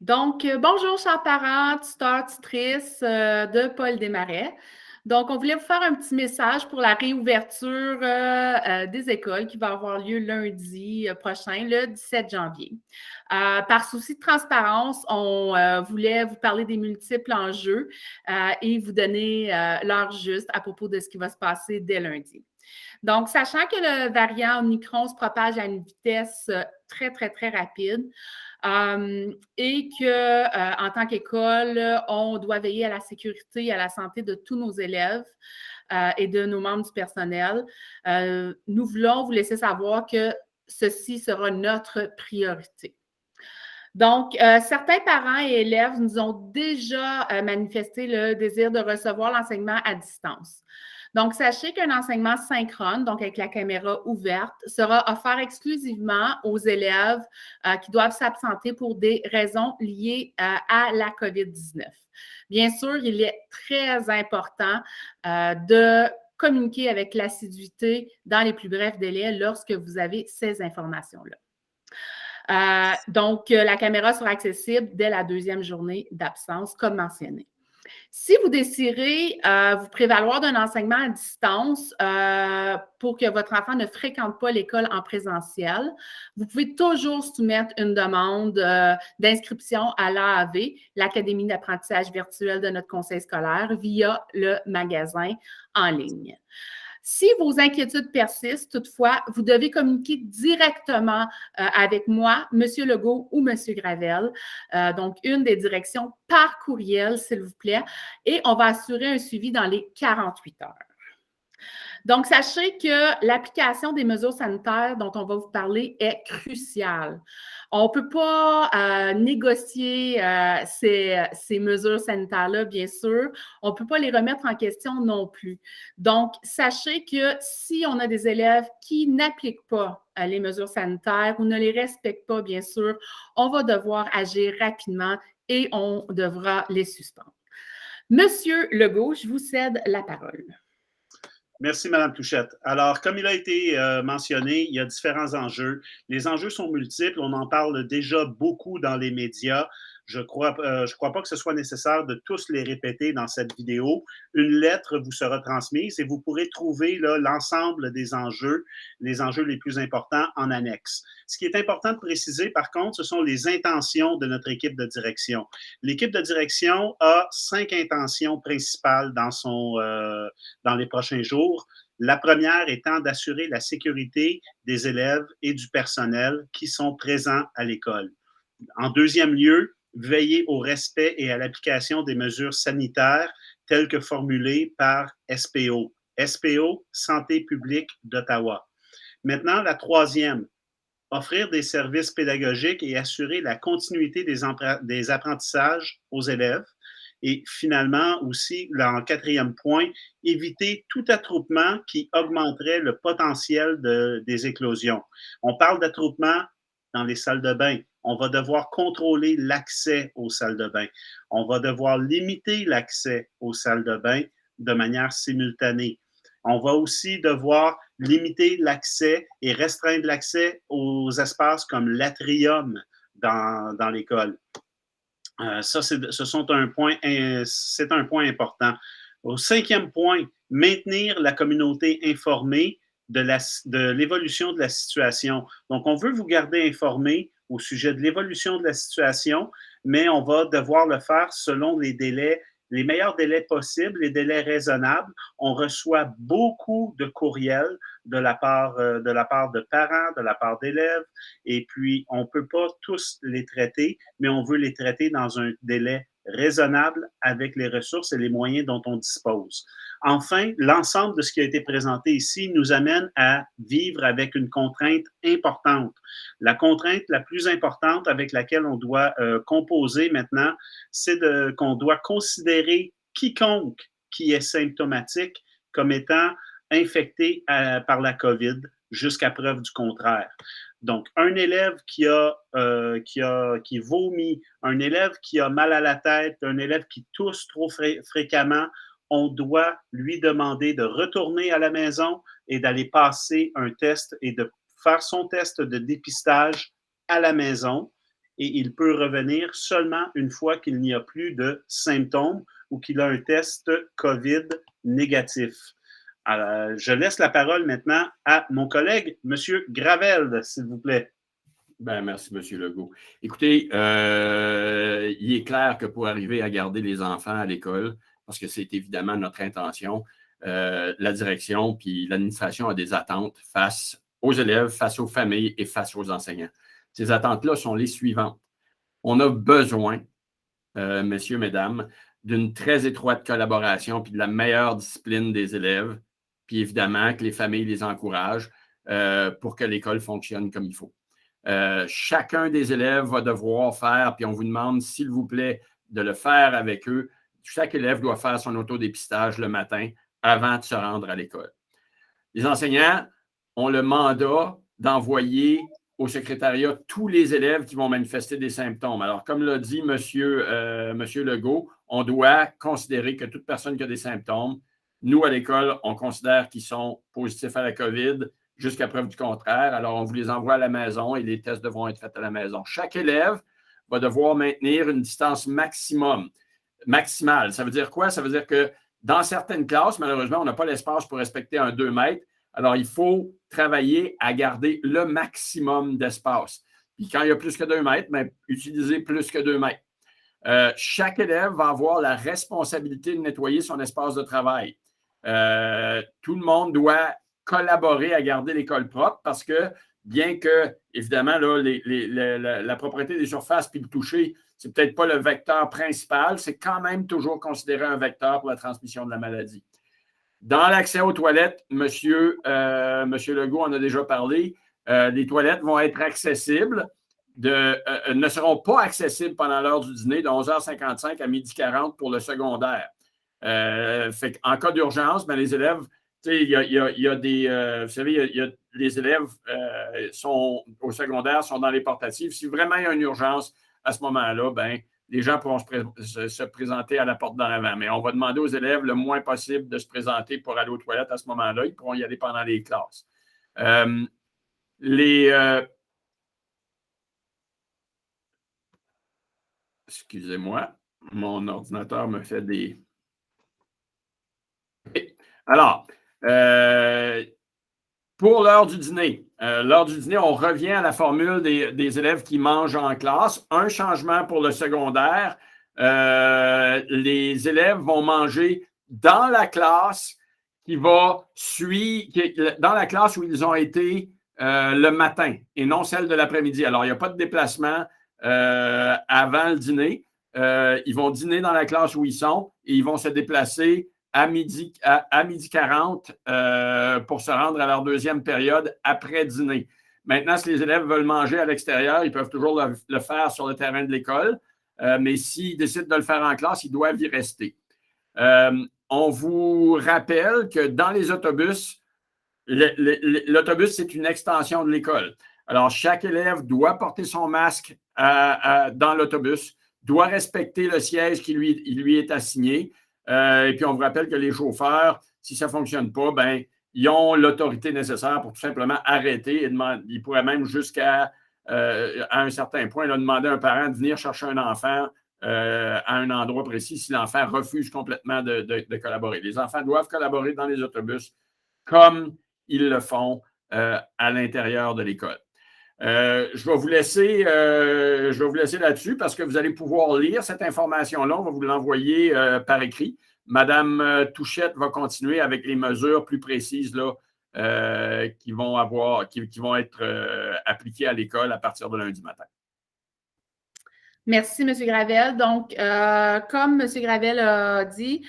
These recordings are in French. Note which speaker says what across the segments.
Speaker 1: Bonjour chers parents, tuteurs, tutrices de Paul Desmarais. Donc, on voulait vous faire un petit message pour la réouverture des écoles qui va avoir lieu lundi prochain, le 17 janvier. Par souci de transparence, on voulait vous parler des multiples enjeux et vous donner l'heure juste à propos de ce qui va se passer dès lundi. Donc, sachant que le variant Omicron se propage à une vitesse très, très, très rapide, et qu'en tant qu'école, on doit veiller à la sécurité et à la santé de tous nos élèves et de nos membres du personnel. Nous voulons vous laisser savoir que ceci sera notre priorité. Donc, certains parents et élèves nous ont déjà manifesté le désir de recevoir l'enseignement à distance. Donc, sachez qu'un enseignement synchrone, donc avec la caméra ouverte, sera offert exclusivement aux élèves qui doivent s'absenter pour des raisons liées à la COVID-19. Bien sûr, il est très important de communiquer avec l'assiduité dans les plus brefs délais lorsque vous avez ces informations-là. Donc, la caméra sera accessible dès la deuxième journée d'absence, comme mentionné. Si vous désirez vous prévaloir d'un enseignement à distance pour que votre enfant ne fréquente pas l'école en présentiel, vous pouvez toujours soumettre une demande d'inscription à l'AAV, l'Académie d'apprentissage virtuel de notre conseil scolaire, via le magasin en ligne. Si vos inquiétudes persistent, toutefois, vous devez communiquer directement avec moi, M. Legault ou M. Gravel. Donc, une des directions par courriel, s'il vous plaît, et on va assurer un suivi dans les 48 heures. Donc, sachez que l'application des mesures sanitaires dont on va vous parler est cruciale. On ne peut pas négocier ces mesures sanitaires-là, bien sûr. On ne peut pas les remettre en question non plus. Donc, sachez que si on a des élèves qui n'appliquent pas les mesures sanitaires ou ne les respectent pas, bien sûr, on va devoir agir rapidement et on devra les suspendre. Monsieur Legault, je vous cède la parole.
Speaker 2: Merci, Mme Touchette. Alors, comme il a été mentionné, il y a différents enjeux. Les enjeux sont multiples. On en parle déjà beaucoup dans les médias. Je crois pas que ce soit nécessaire de tous les répéter dans cette vidéo. Une lettre vous sera transmise et vous pourrez trouver l'ensemble des enjeux, les enjeux les plus importants en annexe. Ce qui est important de préciser, par contre, ce sont les intentions de notre équipe de direction. L'équipe de direction a 5 intentions principales dans les prochains jours. La première étant d'assurer la sécurité des élèves et du personnel qui sont présents à l'école. En deuxième lieu, veiller au respect et à l'application des mesures sanitaires telles que formulées par SPO. SPO, Santé publique d'Ottawa. Maintenant, la troisième, offrir des services pédagogiques et assurer la continuité des apprentissages aux élèves. Et finalement, aussi, en quatrième point, éviter tout attroupement qui augmenterait le potentiel des éclosions. On parle d'attroupement dans les salles de bain. On va devoir contrôler l'accès aux salles de bain. On va devoir limiter l'accès aux salles de bain de manière simultanée. On va aussi devoir limiter l'accès et restreindre l'accès aux espaces comme l'atrium dans l'école. Ça, c'est un point important. Au cinquième point, maintenir la communauté informée de l'évolution de la situation. Donc, on veut vous garder informé au sujet de l'évolution de la situation, mais on va devoir le faire selon les délais, les meilleurs délais possibles, les délais raisonnables. On reçoit beaucoup de courriels de la part de parents, de la part d'élèves, et puis on ne peut pas tous les traiter, mais on veut les traiter dans un délai raisonnable avec les ressources et les moyens dont on dispose. Enfin, l'ensemble de ce qui a été présenté ici nous amène à vivre avec une contrainte importante. La contrainte la plus importante avec laquelle on doit composer maintenant, c'est qu'on doit considérer quiconque qui est symptomatique comme étant infecté par la COVID jusqu'à preuve du contraire. Donc, un élève qui vomit, un élève qui a mal à la tête, un élève qui tousse trop fréquemment, on doit lui demander de retourner à la maison et d'aller passer un test et de faire son test de dépistage à la maison et il peut revenir seulement une fois qu'il n'y a plus de symptômes ou qu'il a un test COVID négatif. Alors, je laisse la parole maintenant à mon collègue, M. Gravel, s'il vous plaît.
Speaker 3: Ben, merci, M. Legault. Écoutez, il est clair que pour arriver à garder les enfants à l'école, parce que c'est évidemment notre intention, la direction puis l'administration a des attentes face aux élèves, face aux familles et face aux enseignants. Ces attentes-là sont les suivantes. On a besoin, messieurs, mesdames, d'une très étroite collaboration puis de la meilleure discipline des élèves, puis évidemment que les familles les encouragent pour que l'école fonctionne comme il faut. Chacun des élèves va devoir faire, puis on vous demande, s'il vous plaît, de le faire avec eux. Chaque élève doit faire son autodépistage le matin avant de se rendre à l'école. Les enseignants ont le mandat d'envoyer au secrétariat tous les élèves qui vont manifester des symptômes. Alors, comme l'a dit M. Legault, on doit considérer que toute personne qui a des symptômes, nous, à l'école, on considère qu'ils sont positifs à la COVID jusqu'à preuve du contraire. Alors, on vous les envoie à la maison et les tests devront être faits à la maison. Chaque élève va devoir maintenir une distance maximale. Ça veut dire quoi? Ça veut dire que dans certaines classes, malheureusement, on n'a pas l'espace pour respecter un 2 mètres. Alors, il faut travailler à garder le maximum d'espace. Puis quand il y a plus que 2 mètres, bien, utilisez plus que 2 mètres. Chaque élève va avoir la responsabilité de nettoyer son espace de travail. Tout le monde doit collaborer à garder l'école propre parce que, bien que, évidemment, là, la propriété des surfaces puis le toucher, c'est peut-être pas le vecteur principal, c'est quand même toujours considéré un vecteur pour la transmission de la maladie. Dans l'accès aux toilettes, Monsieur Legault en a déjà parlé, les toilettes vont être accessibles, ne seront pas accessibles pendant l'heure du dîner de 11h55 à 12h40 pour le secondaire. Fait en cas d'urgence, ben, les élèves, il y a des, vous savez, les élèves sont au secondaire, sont dans les portatives. Si vraiment il y a une urgence à ce moment-là, ben, les gens pourront se présenter à la porte d'en avant. Mais on va demander aux élèves le moins possible de se présenter pour aller aux toilettes à ce moment-là. Ils pourront y aller pendant les classes. Excusez-moi, mon ordinateur me fait des... Alors, pour l'heure du dîner, on revient à la formule des élèves qui mangent en classe. Un changement pour le secondaire, les élèves vont manger dans la classe dans la classe où ils ont été le matin et non celle de l'après-midi. Alors, il n'y a pas de déplacement avant le dîner. Ils vont dîner dans la classe où ils sont et ils vont se déplacer à midi 40 pour se rendre à leur deuxième période après dîner. Maintenant, si les élèves veulent manger à l'extérieur, ils peuvent toujours le faire sur le terrain de l'école, mais s'ils décident de le faire en classe, ils doivent y rester. On vous rappelle que dans les autobus, l'autobus, c'est une extension de l'école. Alors, chaque élève doit porter son masque dans l'autobus, doit respecter le siège qui lui est assigné. Et puis, on vous rappelle que les chauffeurs, si ça ne fonctionne pas, ben, ils ont l'autorité nécessaire pour tout simplement arrêter et demander. Ils pourraient même jusqu'à un certain point là, demander à un parent de venir chercher un enfant à un endroit précis si l'enfant refuse complètement de collaborer. Les enfants doivent collaborer dans les autobus comme ils le font à l'intérieur de l'école. Je vais vous laisser là-dessus parce que vous allez pouvoir lire cette information-là. On va vous l'envoyer par écrit. Madame Touchette va continuer avec les mesures plus précises là, qui vont être appliquées à l'école à partir de lundi matin.
Speaker 1: Merci, M. Gravel. Donc, comme M. Gravel a dit,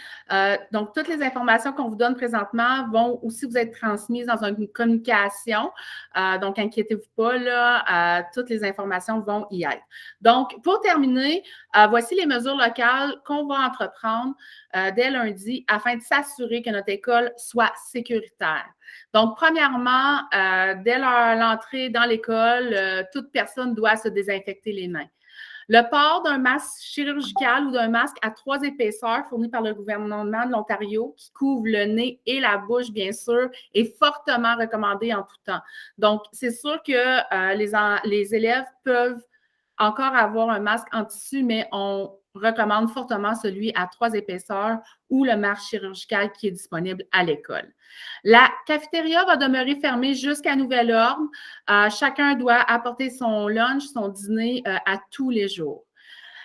Speaker 1: donc toutes les informations qu'on vous donne présentement vont aussi vous être transmises dans une communication. Donc, inquiétez-vous pas, là, toutes les informations vont y être. Donc, pour terminer, voici les mesures locales qu'on va entreprendre dès lundi afin de s'assurer que notre école soit sécuritaire. Donc, premièrement, dès l'entrée dans l'école, toute personne doit se désinfecter les mains. Le port d'un masque chirurgical ou d'un masque à 3 épaisseurs fourni par le gouvernement de l'Ontario qui couvre le nez et la bouche, bien sûr, est fortement recommandé en tout temps. Donc, c'est sûr que les élèves peuvent encore avoir un masque en tissu, mais on recommande fortement celui à 3 épaisseurs ou le masque chirurgical qui est disponible à l'école. La cafétéria va demeurer fermée jusqu'à nouvel ordre. Chacun doit apporter son lunch, son dîner à tous les jours.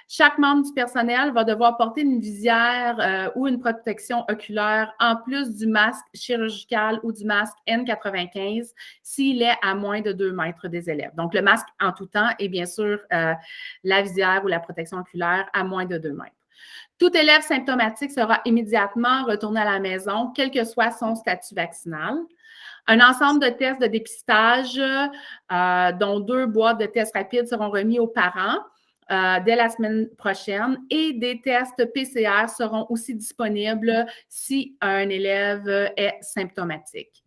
Speaker 1: Chaque membre du personnel va devoir porter une visière ou une protection oculaire en plus du masque chirurgical ou du masque N95 s'il est à moins de 2 mètres des élèves. Donc, le masque en tout temps et bien sûr la visière ou la protection oculaire à moins de 2 mètres. Tout élève symptomatique sera immédiatement retourné à la maison, quel que soit son statut vaccinal. Un ensemble de tests de dépistage, dont 2 boîtes de tests rapides seront remis aux parents dès la semaine prochaine et des tests PCR seront aussi disponibles si un élève est symptomatique.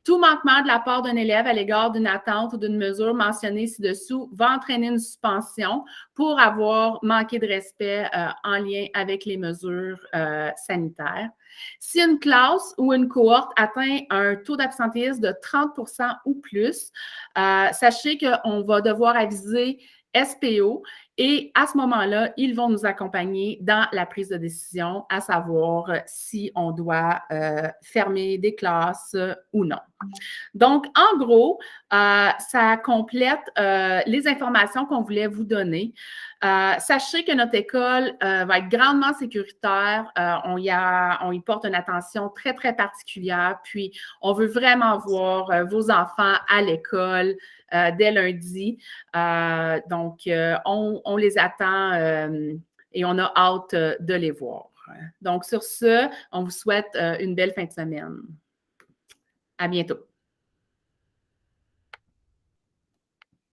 Speaker 1: Tout manquement de la part d'un élève à l'égard d'une attente ou d'une mesure mentionnée ci-dessous va entraîner une suspension pour avoir manqué de respect en lien avec les mesures sanitaires. Si une classe ou une cohorte atteint un taux d'absentéisme de 30 % ou plus, sachez qu'on va devoir aviser SPO et à ce moment-là, ils vont nous accompagner dans la prise de décision, à savoir si on doit fermer des classes ou non. Donc, en gros, ça complète les informations qu'on voulait vous donner. Sachez que notre école va être grandement sécuritaire. On y porte une attention très, très particulière. Puis, on veut vraiment voir vos enfants à l'école dès lundi. Donc, on les attend et on a hâte de les voir. Donc, sur ce, on vous souhaite une belle fin de semaine. À bientôt.